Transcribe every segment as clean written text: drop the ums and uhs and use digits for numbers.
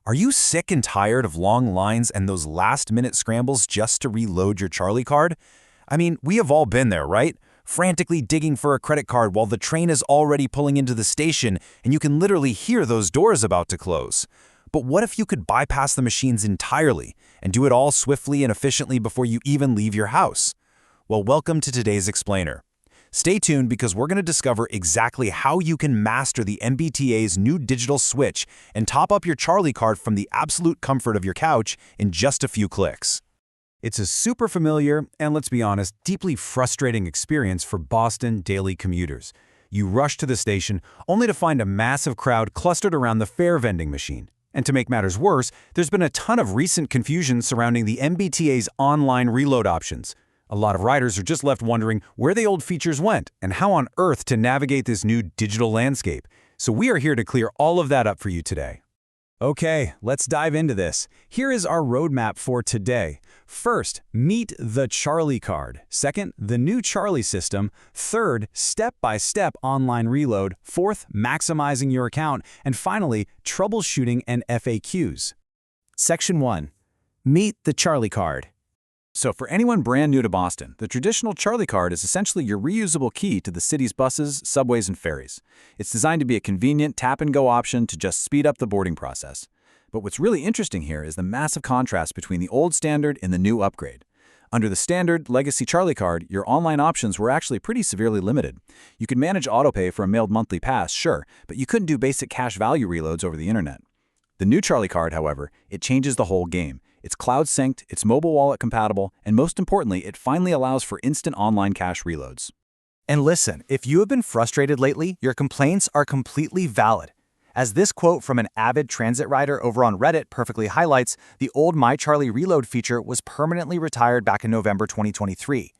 Are you sick and tired of long lines and those last-minute scrambles just to reload your CharlieCard? I mean, we have all been there, right? Frantically digging for a credit card while the train is already pulling into the station and you can literally hear those doors about to close. But what if you could bypass the machines entirely and do it all swiftly and efficiently before you even leave your house? Well, welcome to today's explainer. Stay tuned because we're going to discover exactly how you can master the MBTA's new digital switch and top up your CharlieCard from the absolute comfort of your couch in just a few clicks. It's a super familiar and, let's be honest, deeply frustrating experience for Boston daily commuters. You rush to the station only to find a massive crowd clustered around the fare vending machine. And to make matters worse, there's been a ton of recent confusion surrounding the MBTA's online reload options. A lot of riders are just left wondering where the old features went and how on earth to navigate this new digital landscape. So we are here to clear all of that up for you today. Okay, let's dive into this. Here is our roadmap for today. First, meet the CharlieCard. Second, the new Charlie system. Third, step-by-step online reload. Fourth, maximizing your account. And finally, troubleshooting and FAQs. Section 1. Meet the CharlieCard. So for anyone brand new to Boston, the traditional CharlieCard is essentially your reusable key to the city's buses, subways, and ferries. It's designed to be a convenient tap-and-go option to just speed up the boarding process. But what's really interesting here is the massive contrast between the old standard and the new upgrade. Under the standard legacy CharlieCard, your online options were actually pretty severely limited. You could manage autopay for a mailed monthly pass, sure, but you couldn't do basic cash value reloads over the internet. The new CharlieCard, however, it changes the whole game. It's cloud synced, it's mobile wallet compatible, and most importantly, it finally allows for instant online cash reloads. And listen, if you have been frustrated lately, your complaints are completely valid. As this quote from an avid transit rider over on Reddit perfectly highlights, the old My Charlie Reload feature was permanently retired back in November 2023.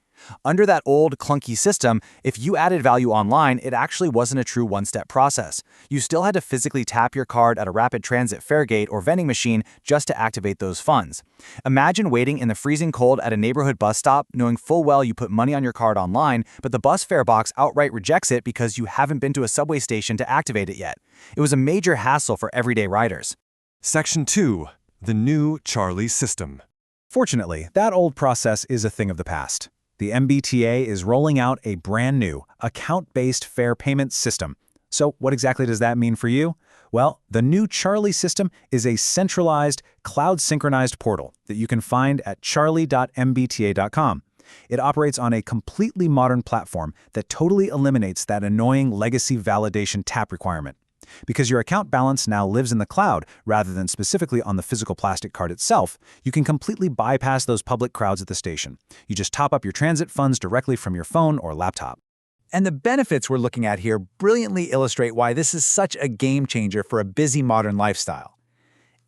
Under that old, clunky system, if you added value online, it actually wasn't a true one-step process. You still had to physically tap your card at a rapid transit fare gate or vending machine just to activate those funds. Imagine waiting in the freezing cold at a neighborhood bus stop, knowing full well you put money on your card online, but the bus fare box outright rejects it because you haven't been to a subway station to activate it yet. It was a major hassle for everyday riders. Section 2. The new Charlie system. Fortunately, that old process is a thing of the past. The MBTA is rolling out a brand new, account-based fare payment system. So what exactly does that mean for you? Well, the new Charlie system is a centralized, cloud-synchronized portal that you can find at charlie.mbta.com. It operates on a completely modern platform that totally eliminates that annoying legacy validation tap requirement. Because your account balance now lives in the cloud rather than specifically on the physical plastic card itself, you can completely bypass those public crowds at the station. You just top up your transit funds directly from your phone or laptop. And the benefits we're looking at here brilliantly illustrate why this is such a game changer for a busy modern lifestyle.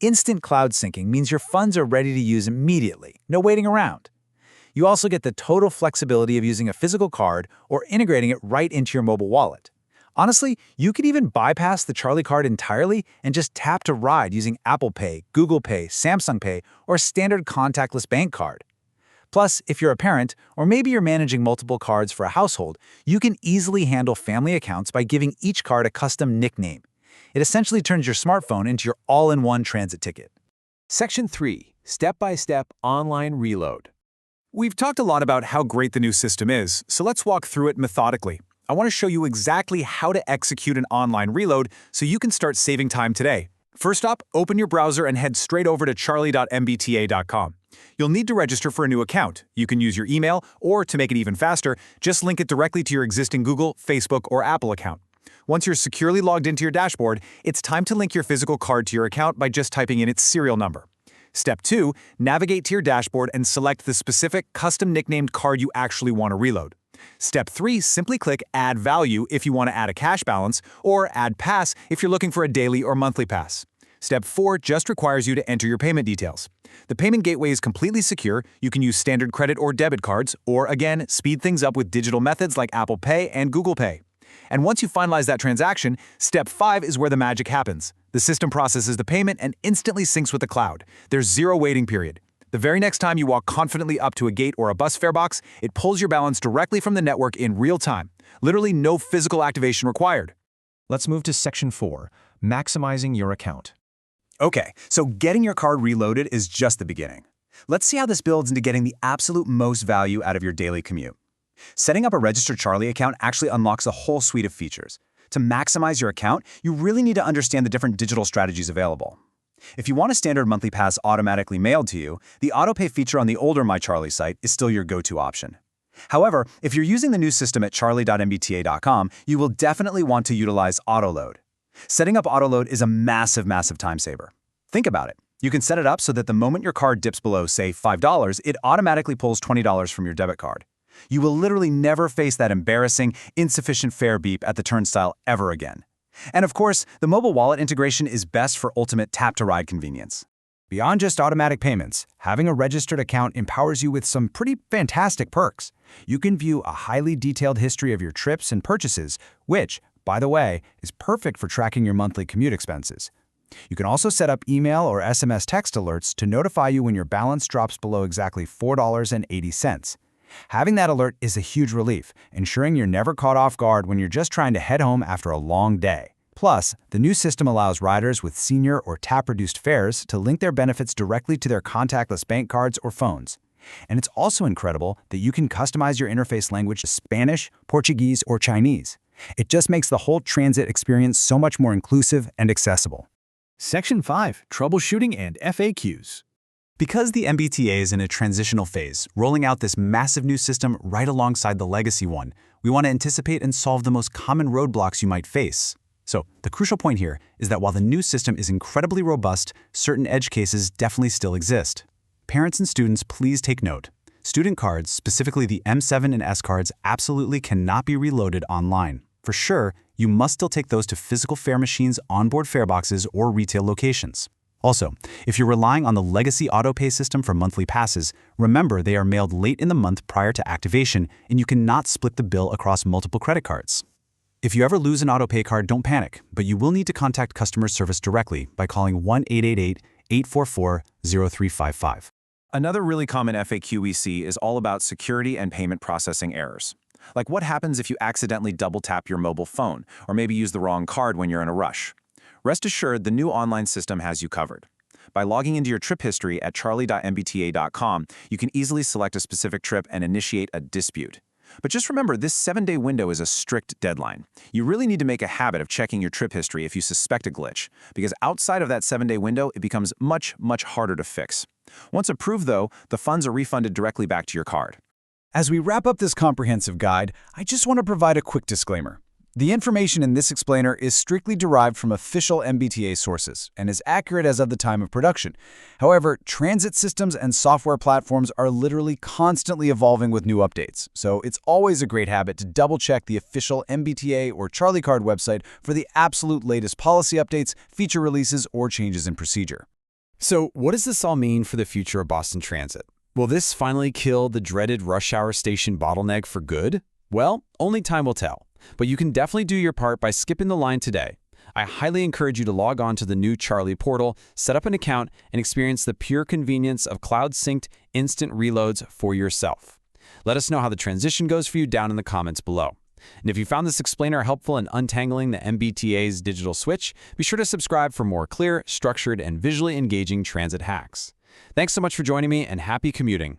Instant cloud syncing means your funds are ready to use immediately, no waiting around. You also get the total flexibility of using a physical card or integrating it right into your mobile wallet. Honestly, you could even bypass the CharlieCard entirely and just tap to ride using Apple Pay, Google Pay, Samsung Pay, or a standard contactless bank card. Plus, if you're a parent, or maybe you're managing multiple cards for a household, you can easily handle family accounts by giving each card a custom nickname. It essentially turns your smartphone into your all-in-one transit ticket. Section 3. Step-by-step online reload. We've talked a lot about how great the new system is, so let's walk through it methodically. I want to show you exactly how to execute an online reload so you can start saving time today. First up, open your browser and head straight over to charlie.mbta.com. You'll need to register for a new account. You can use your email, or to make it even faster, just link it directly to your existing Google, Facebook, or Apple account. Once you're securely logged into your dashboard, it's time to link your physical card to your account by just typing in its serial number. Step 2, navigate to your dashboard and select the specific custom nicknamed card you actually want to reload. Step 3, simply click Add Value if you want to add a cash balance, or Add Pass if you're looking for a daily or monthly pass. Step 4 just requires you to enter your payment details. The payment gateway is completely secure. You can use standard credit or debit cards, or again, speed things up with digital methods like Apple Pay and Google Pay. And once you finalize that transaction, Step 5 is where the magic happens. The system processes the payment and instantly syncs with the cloud. There's zero waiting period. The very next time you walk confidently up to a gate or a bus fare box, it pulls your balance directly from the network in real time. Literally no physical activation required. Let's move to Section 4. Maximizing your account. Okay, so getting your card reloaded is just the beginning. Let's see how this builds into getting the absolute most value out of your daily commute. Setting up a registered Charlie account actually unlocks a whole suite of features. To maximize your account, you really need to understand the different digital strategies available. If you want a standard monthly pass automatically mailed to you, the autopay feature on the older MyCharlie site is still your go-to option. However, if you're using the new system at charlie.mbta.com, you will definitely want to utilize autoload. Setting up autoload is a massive time saver. Think about it. You can set it up so that the moment your card dips below, say, $5, it automatically pulls $20 from your debit card. You will literally never face that embarrassing, insufficient fare beep at the turnstile ever again. And of course, the mobile wallet integration is best for ultimate tap-to-ride convenience. Beyond just automatic payments, having a registered account empowers you with some pretty fantastic perks. You can view a highly detailed history of your trips and purchases, which, by the way, is perfect for tracking your monthly commute expenses. You can also set up email or SMS text alerts to notify you when your balance drops below exactly $4.80. Having that alert is a huge relief, ensuring you're never caught off guard when you're just trying to head home after a long day. Plus, the new system allows riders with senior or tap-reduced fares to link their benefits directly to their contactless bank cards or phones. And it's also incredible that you can customize your interface language to Spanish, Portuguese, or Chinese. It just makes the whole transit experience so much more inclusive and accessible. Section 5. Troubleshooting and FAQs. Because the MBTA is in a transitional phase, rolling out this massive new system right alongside the legacy one, we want to anticipate and solve the most common roadblocks you might face. So, the crucial point here is that while the new system is incredibly robust, certain edge cases definitely still exist. Parents and students, please take note. Student cards, specifically the M7 and S cards, absolutely cannot be reloaded online. For sure, you must still take those to physical fare machines, onboard fare boxes, or retail locations. Also, if you're relying on the legacy autopay system for monthly passes, remember they are mailed late in the month prior to activation, and you cannot split the bill across multiple credit cards. If you ever lose an autopay card, don't panic, but you will need to contact customer service directly by calling 1-888-844-0355. Another really common FAQ we see is all about security and payment processing errors. Like what happens if you accidentally double-tap your mobile phone, or maybe use the wrong card when you're in a rush? Rest assured, the new online system has you covered. By logging into your trip history at charlie.mbta.com, you can easily select a specific trip and initiate a dispute. But just remember, this 7-day window is a strict deadline. You really need to make a habit of checking your trip history if you suspect a glitch, because outside of that 7-day window, it becomes much harder to fix. Once approved, though, the funds are refunded directly back to your card. As we wrap up this comprehensive guide, I just want to provide a quick disclaimer. The information in this explainer is strictly derived from official MBTA sources and is accurate as of the time of production. However, transit systems and software platforms are literally constantly evolving with new updates, so it's always a great habit to double-check the official MBTA or CharlieCard website for the absolute latest policy updates, feature releases, or changes in procedure. So, what does this all mean for the future of Boston Transit? Will this finally kill the dreaded rush hour station bottleneck for good? Well, only time will tell. But you can definitely do your part by skipping the line today. I highly encourage you to log on to the new Charlie portal, set up an account, and experience the pure convenience of cloud-synced instant reloads for yourself. Let us know how the transition goes for you down in the comments below. And if you found this explainer helpful in untangling the MBTA's digital switch, be sure to subscribe for more clear, structured, and visually engaging transit hacks. Thanks so much for joining me, and happy commuting.